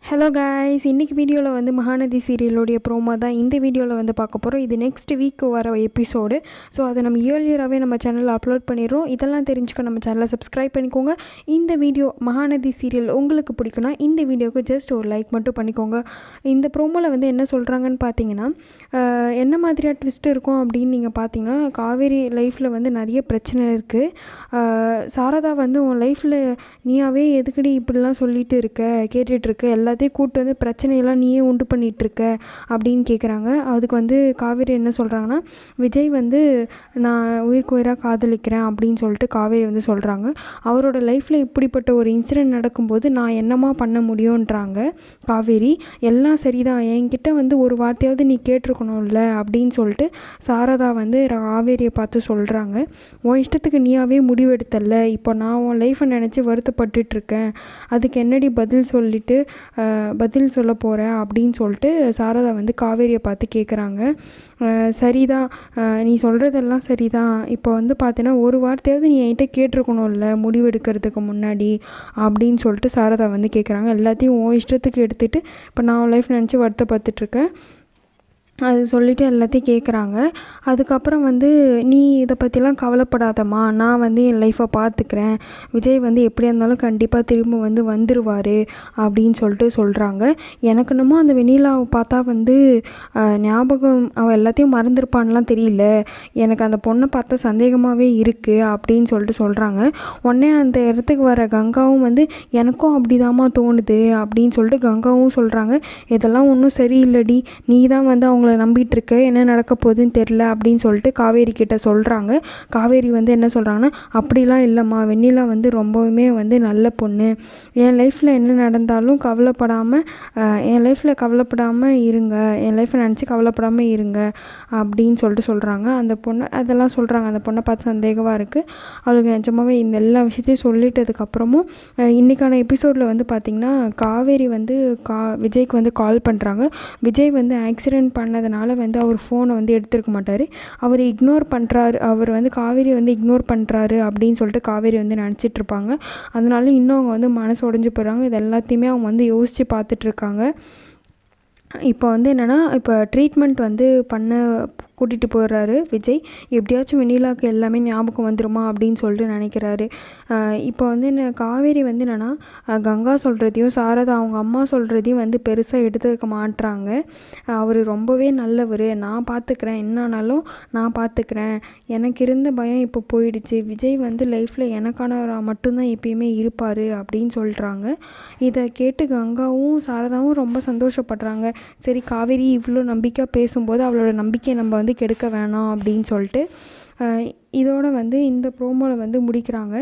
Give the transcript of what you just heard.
Hello guys, இன்றைக்கி வீடியோவில் வந்து மகாநதி சீரியலோடைய ப்ரோமோ தான் இந்த வீடியோவில் வந்து பார்க்க போகிறோம். இது நெக்ஸ்ட் வீக் வர எபிசோடு. ஸோ அதை நம்ம இயர்லியராகவே நம்ம சேனலில் அப்லோட் பண்ணிடுறோம். இதெல்லாம் தெரிஞ்சுக்க நம்ம சேனலை சப்ஸ்கிரைப் பண்ணிக்கோங்க. இந்த வீடியோ மகாநதி சீரியல் உங்களுக்கு பிடிக்குன்னா இந்த வீடியோவுக்கு ஜஸ்ட் ஒரு லைக் மட்டும் பண்ணிக்கோங்க. இந்த ப்ரோமோவில் வந்து என்ன சொல்கிறாங்கன்னு பார்த்தீங்கன்னா, என்ன மாதிரியாக ட்விஸ்ட் இருக்கும் அப்படின்னு நீங்கள் பார்த்தீங்கன்னா, காவேரி லைஃப்பில் வந்து நிறைய பிரச்சனை இருக்குது. சாரதா வந்து உன் லைஃப்பில் நீயாவே எதுக்கடி இப்படிலாம் சொல்லிட்டு இருக்க, கேட்டுட்ருக்க, எல்லாத்தையும் கூப்பிட்டு வந்து பிரச்சனையெல்லாம் நீயே உண்டு பண்ணிகிட்ருக்க அப்படின்னு கேட்குறாங்க. அதுக்கு வந்து காவேரி என்ன சொல்கிறாங்கன்னா, விஜய் வந்து நான் உயிருக்கு உயிராக காதலிக்கிறேன் அப்படின்னு சொல்லிட்டு காவேரி வந்து சொல்கிறாங்க. அவரோட லைஃப்பில் இப்படிப்பட்ட ஒரு இன்சிடெண்ட் நடக்கும்போது நான் என்னமா பண்ண முடியுன்றாங்க காவேரி. எல்லாம் சரிதான், என்கிட்ட வந்து ஒரு வார்த்தையாவது நீ கேட்டிருக்கணும்ல அப்படின்னு சொல்லிட்டு சாரதா வந்து காவேரியை பார்த்து சொல்கிறாங்க. உன் இஷ்டத்துக்கு நீயாவே முடிவெடுத்தல, இப்போ நான் உன் லைஃப்பை நினச்சி வருத்தப்பட்டுட்ருக்கேன், அதுக்கு என்னடி பதில் சொல்ல போகிறேன் அப்படின்னு சொல்லிட்டு சாரதா வந்து காவேரியை பார்த்து கேட்குறாங்க. சரிதான், நீ சொல்கிறதெல்லாம் சரிதான், இப்போ வந்து பார்த்தீங்கன்னா ஒரு வார்த்தையாவது நீ என்கிட்ட கேட்டிருக்கணும்ல முடிவெடுக்கிறதுக்கு முன்னாடி அப்படின்னு சொல்லிட்டு சாரதா வந்து கேட்குறாங்க. எல்லாத்தையும் உன் இஷ்டத்துக்கு எடுத்துகிட்டு இப்போ நான் உன் லைஃப் நினச்சி வருத்தப்பட்டுட்ருக்கேன் அது சொல்லிவிட்டு எல்லாத்தையும் கேட்குறாங்க. அதுக்கப்புறம் வந்து நீ இதை பற்றிலாம் கவலைப்படாதம்மா, நான் வந்து என் லைஃப்பை பார்த்துக்கிறேன், விஜய் வந்து எப்படியா இருந்தாலும் கண்டிப்பாக திரும்ப வந்து வந்துடுவார் அப்படின்னு சொல்லிட்டு சொல்கிறாங்க. எனக்கு என்னமோ அந்த வெண்ணிலாவை பார்த்தா வந்து ஞாபகம் அவள் எல்லாத்தையும் மறந்துருப்பான்லாம் தெரியல, எனக்கு அந்த பொண்ணை பார்த்தா சந்தேகமாகவே இருக்குது அப்படின்னு சொல்லிட்டு சொல்கிறாங்க. உடனே அந்த இடத்துக்கு வர கங்காவும் வந்து எனக்கும் அப்படிதாம்மா தோணுது அப்படின்னு சொல்லிட்டு கங்காவும் சொல்கிறாங்க. இதெல்லாம் ஒன்றும் சரியில்லடி, நீ தான் வந்து அவங்கள நம்பிட்டு இருக்க, என்ன நடக்க போகுதுன்னு தெரில அப்படின்னு சொல்லிட்டு காவேரி கிட்ட சொல்கிறாங்க. காவேரி வந்து என்ன சொல்கிறாங்கன்னா, அப்படிலாம் இல்லைம்மா, வெண்ணிலா வந்து ரொம்பவுமே வந்து நல்ல பொண்ணு, என் லைஃப்பில் என்ன நடந்தாலும் கவலைப்படாமல் இருங்க, என் லைஃப்பை நினச்சி கவலைப்படாமல் இருங்க அப்படின்னு சொல்லிட்டு சொல்கிறாங்க. அந்த பொண்ணு அதெல்லாம் சொல்கிறாங்க. அந்த பொண்ணை பார்த்து சந்தேகமாக இருக்குது. அவளுக்கு நிஜமாகவே இந்த எல்லா விஷயத்தையும் சொல்லிட்டதுக்கப்புறமும் இன்றைக்கான எபிசோடில் வந்து பார்த்திங்கன்னா காவேரி வந்து விஜய்க்கு வந்து கால் பண்ணுறாங்க. விஜய் வந்து ஆக்சிடெண்ட் பண்ணதுனால வந்து அவர் ஃபோனை வந்து எடுத்துருக்க மாட்டார், அவர் இக்னோர் பண்ணுறாரு, அவர் வந்து காவேரி வந்து இக்னோர் பண்ணுறாரு அப்படின்னு சொல்லிட்டு காவேரி வந்து நினச்சிட்ருப்பாங்க. அதனால இன்னும் அவங்க வந்து மனசு உடஞ்சி போயிடுறாங்க. இது எல்லாத்தையுமே அவங்க வந்து யோசித்து பார்த்துட்ருக்காங்க. இப்போ வந்து என்னென்னா, இப்போ ட்ரீட்மெண்ட் வந்து கூட்டிகிட்டு போயிடுறாரு விஜய். எப்படியாச்சும் வெண்ணிலாவுக்கு எல்லாமே ஞாபகம் வந்துடுமா அப்படின்னு சொல்லிட்டு நினைக்கிறாரு. இப்போ வந்து என்ன காவேரி வந்து என்னென்னா, கங்கா சொல்கிறதையும் சாரதா அவங்க அம்மா சொல்கிறதையும் வந்து பெருசாக எடுத்துக்க மாட்டுறாங்க. அவர் ரொம்பவே நல்லவர், நான் பார்த்துக்கிறேன், என்னானாலும் நான் பார்த்துக்கிறேன், எனக்கு இருந்த பயம் இப்போ போயிடுச்சு, விஜய் வந்து லைஃப்பில் எனக்கானவராக மட்டும்தான் எப்பயுமே இருப்பார் அப்படின்னு சொல்கிறாங்க. இதை கேட்டு கங்காவும் சாரதாவும் ரொம்ப சந்தோஷப்படுறாங்க. சரி, காவேரி இவ்வளோ நம்பிக்கையாக பேசும்போது அவளோட நம்பிக்கையை நம்ம வந்து கெடுக்க வேணாம் அப்படின்னு சொல்லிட்டு இதோட வந்து இந்த ப்ரோமோவில் வந்து முடிக்கிறாங்க.